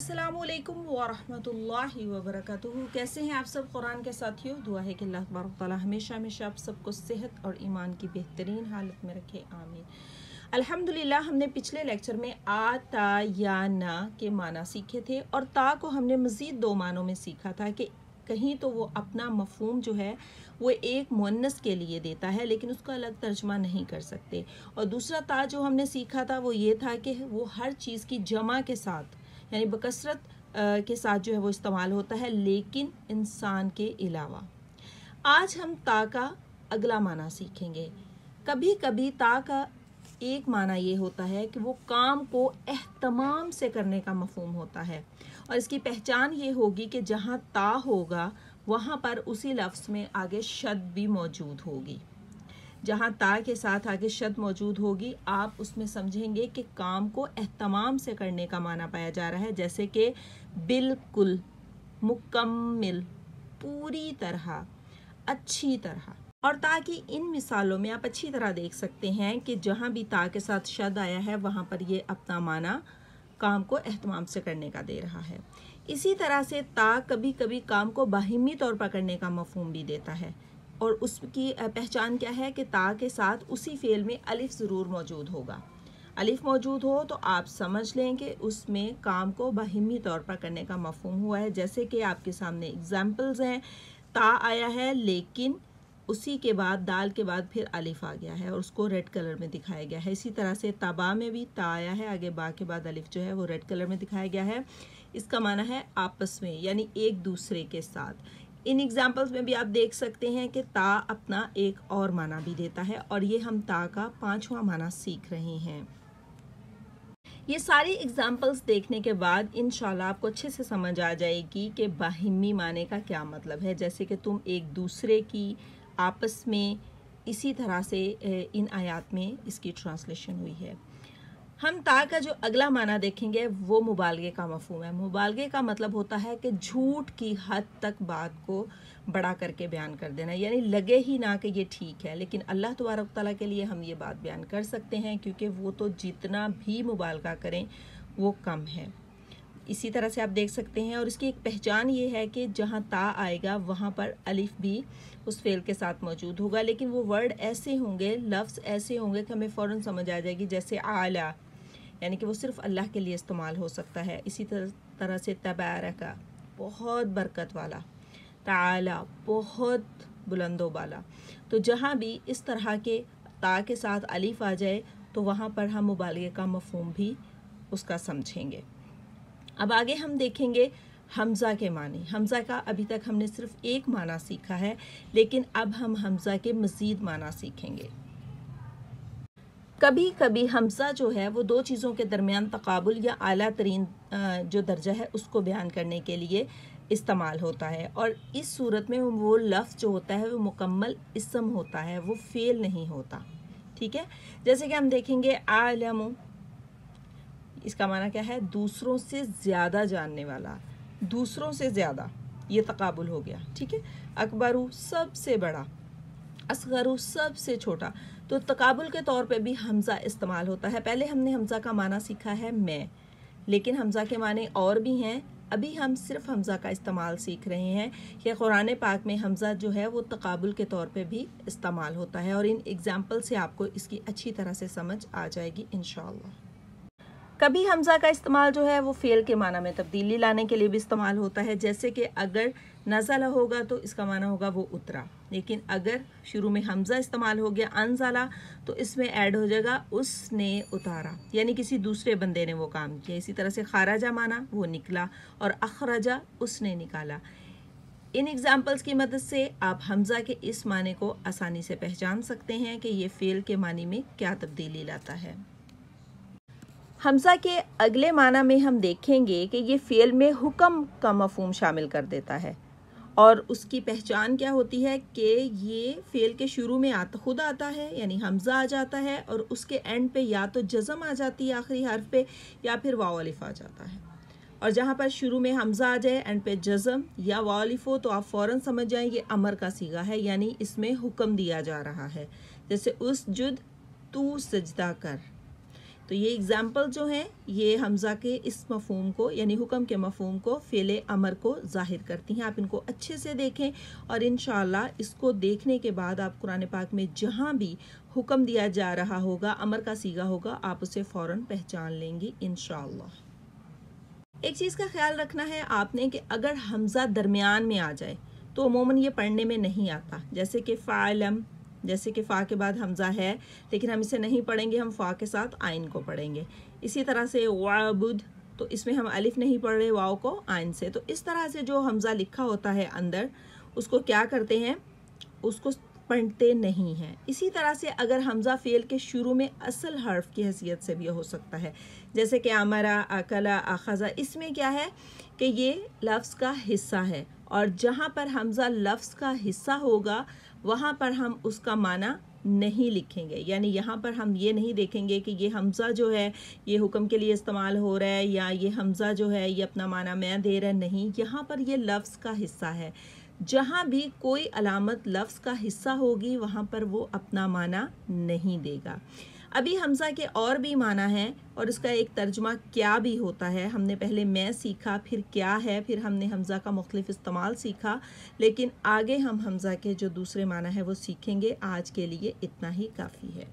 अस्सलामुअलैकुम वरहमतुल्लाहि वबरकातुहू। कैसे हैं आप सब कुरान के साथियों। दुआ है कि अल्लाह तबारक तआला हमेशा हमेशा आप सबको सेहत और ईमान की बेहतरीन हालत में रखे, आमीन। अल्हम्दुलिल्लाह, हमने पिछले लेक्चर में आ, ता या ना के माना सीखे थे और ता को हमने मज़ीद दो मानों में सीखा था कि कहीं तो वो अपना मफ़हूम जो है वो एक मुअन्नस के लिए देता है लेकिन उसका अलग तर्जमा नहीं कर सकते, और दूसरा ता जो हमने सीखा था वो ये था कि वो हर चीज़ की जमा के साथ यानी बकसरत के साथ जो है वो इस्तेमाल होता है लेकिन इंसान के अलावा। आज हम ता का अगला माना सीखेंगे। कभी कभी ता का एक माना ये होता है कि वो काम को एहतमाम से करने का मफहूम होता है, और इसकी पहचान ये होगी कि जहाँ ता होगा वहाँ पर उसी लफ्ज़ में आगे शद भी मौजूद होगी। जहाँ ता के साथ आगे शद मौजूद होगी आप उसमें समझेंगे कि काम को एहतमाम से करने का माना पाया जा रहा है, जैसे कि बिल्कुल, मुकम्मिल, पूरी तरह, अच्छी तरह। और ता की इन मिसालों में आप अच्छी तरह देख सकते हैं कि जहाँ भी ता के साथ शद आया है वहाँ पर ये अपना माना काम को एहतमाम से करने का दे रहा है। इसी तरह से ता कभी कभी काम को बाहिमी तौर पर करने का मफहूम भी देता है, और उसकी पहचान क्या है कि ता के साथ उसी फेल में अलिफ ज़रूर मौजूद होगा। अलिफ मौजूद हो तो आप समझ लें कि उसमें काम को बाहिमी तौर पर करने का मफहूम हुआ है। जैसे कि आपके सामने एग्जाम्पल्स हैं, ता आया है लेकिन उसी के बाद दाल के बाद फिर अलिफ आ गया है और उसको रेड कलर में दिखाया गया है। इसी तरह से तबा में भी ता आया है, आगे बा के बाद अलिफ जो है वो रेड कलर में दिखाया गया है। इसका माना है आपस में यानी एक दूसरे के साथ। इन एग्जाम्पल्स में भी आप देख सकते हैं कि ता अपना एक और माना भी देता है, और ये हम ता का 5वां माना सीख रहे हैं। ये सारी एग्जाम्पल्स देखने के बाद इंशाल्लाह आपको अच्छे से समझ आ जाएगी कि बाहिमी माने का क्या मतलब है। जैसे कि तुम एक दूसरे की, आपस में, इसी तरह से इन आयात में इसकी ट्रांसलेशन हुई है। हम ता का जो अगला माना देखेंगे वो मुबालगे का मफहूम है। मुबालगे का मतलब होता है कि झूठ की हद तक बात को बड़ा करके बयान कर देना, यानी लगे ही ना कि ये ठीक है लेकिन अल्लाह तबारक तआला के लिए हम ये बात बयान कर सकते हैं क्योंकि वो तो जितना भी मुबालगा करें वो कम है। इसी तरह से आप देख सकते हैं, और इसकी एक पहचान ये है कि जहाँ ता आएगा वहाँ पर अलिफ भी उस फेल के साथ मौजूद होगा, लेकिन वो वर्ड ऐसे होंगे, लफ्ज़ ऐसे होंगे कि हमें फ़ौरन समझ आ जाएगी। जैसे आला यानी कि वो सिर्फ अल्लाह के लिए इस्तेमाल हो सकता है। इसी तरह से तबारका, बहुत बरकत वाला, ताला, बहुत बुलंदो बाला। तो जहाँ भी इस तरह के ता के साथ अलिफ आ जाए तो वहाँ पर हम मुबालगे का मफहूम भी उसका समझेंगे। अब आगे हम देखेंगे हमज़ा के माने। हमज़ा का अभी तक हमने सिर्फ एक माना सीखा है, लेकिन अब हम हमज़ा के मज़ीद माना सीखेंगे। कभी कभी हमज़ा जो है वो दो चीज़ों के दरमियान तकाबुल या आला तरीन जो दर्जा है उसको बयान करने के लिए इस्तेमाल होता है, और इस सूरत में वो लफ्ज़ जो होता है वो मुकम्मल इस्म होता है, वो फ़ेल नहीं होता। ठीक है, जैसे कि हम देखेंगे आलमु, इसका माना क्या है? दूसरों से ज़्यादा जानने वाला, दूसरों से ज़्यादा, ये तकाबुल हो गया। ठीक है, अकबरू, सबसे बड़ा, असगरू, सबसे छोटा। तो तकाबुल के तौर पे भी हमज़ा इस्तेमाल होता है। पहले हमने हमज़ा का माना सीखा है मैं, लेकिन हमज़ा के माने और भी हैं। अभी हम सिर्फ हमज़ा का इस्तेमाल सीख रहे हैं कि कुरान पाक में हमज़ा जो है वो तकाबुल के तौर पे भी इस्तेमाल होता है, और इन एग्जाम्पल से आपको इसकी अच्छी तरह से समझ आ जाएगी इंशाअल्लाह। कभी हमज़ा का इस्तेमाल जो है वो फ़ेल के माना में तब्दीली लाने के लिए भी इस्तेमाल होता है। जैसे कि अगर नज़ला होगा तो इसका माना होगा वो उतरा, लेकिन अगर शुरू में हमज़ा इस्तेमाल हो गया अनज़ला तो इसमें ऐड हो जाएगा उसने उतारा, यानी किसी दूसरे बंदे ने वो काम किया। इसी तरह से खाराजा माना वो निकला, और अखराजा उसने निकाला। इन एग्जाम्पल्स की मदद से आप हमज़ा के इस माने को आसानी से पहचान सकते हैं कि ये फ़ेल के मानी में क्या तब्दीली लाता है। हमज़ा के अगले माना में हम देखेंगे कि ये फ़ेल में हुक्म का मफहूम शामिल कर देता है, और उसकी पहचान क्या होती है कि ये फ़ेल के शुरू में खुद आता है, यानी हमज़ा आ जाता है, और उसके एंड पे या तो जज़म आ जाती है आखिरी हर्फ पे, या फिर वाव अलिफ आ जाता है। और जहाँ पर शुरू में हमज़ा आ जाए, एंड पे जज़म या वाव अलिफ हो, तो आप फ़ौरन समझ जाएं ये अमर का सीगा है, यानी इसमें हुक्म दिया जा रहा है। जैसे उस जुद, तू सजदा कर, तो ये एग्जाम्पल जो हैं ये हमज़ा के इस मफ़हूम को यानी हुक्म के मफ़हूम को फ़ेल अमर को ज़ाहिर करती हैं। आप इनको अच्छे से देखें और इंशाअल्लाह इसको देखने के बाद आप कुरान पाक में जहाँ भी हुक्म दिया जा रहा होगा, अमर का सीगा होगा, आप उसे फ़ौरन पहचान लेंगी इंशाअल्लाह। एक चीज़ का ख्याल रखना है आपने कि अगर हमज़ा दरमियान में आ जाए तो अमूमन ये पढ़ने में नहीं आता, जैसे कि फ़ालम, जैसे कि फ़ा के बाद हमज़ा है लेकिन हम इसे नहीं पढ़ेंगे, हम फ़ा के साथ आइन को पढ़ेंगे। इसी तरह से वाबुद, तो इसमें हम अलिफ नहीं पढ़ रहे, वाव को आइन से। तो इस तरह से जो हमज़ा लिखा होता है अंदर, उसको क्या करते हैं, उसको पढ़ते नहीं हैं। इसी तरह से अगर हमज़ा फ़ेल के शुरू में असल हर्फ की हैसियत से भी हो सकता है, जैसे कि अमरा, अकला, अखज़ा, इसमें क्या है कि ये लफ्ज़ का हिस्सा है और जहाँ पर हमज़ा लफ्ज़ का हिस्सा होगा वहाँ पर हम उसका माना नहीं लिखेंगे। यानी यहाँ पर हम ये नहीं देखेंगे कि ये हमज़ा जो है ये हुक्म के लिए इस्तेमाल हो रहा है या ये हमज़ा जो है ये अपना माना मैं दे रहा है, नहीं, यहाँ पर ये लफ्ज़ का हिस्सा है। जहाँ भी कोई अलामत लफ्ज़ का हिस्सा होगी वहाँ पर वो अपना माना नहीं देगा। अभी हमज़ा के और भी माना है और इसका एक तर्जुमा क्या भी होता है। हमने पहले मैं सीखा, फिर क्या है, फिर हमने हमज़ा का मुख्तलिफ इस्तेमाल सीखा, लेकिन आगे हम हमज़ा के जो दूसरे माना है वो सीखेंगे। आज के लिए इतना ही काफ़ी है।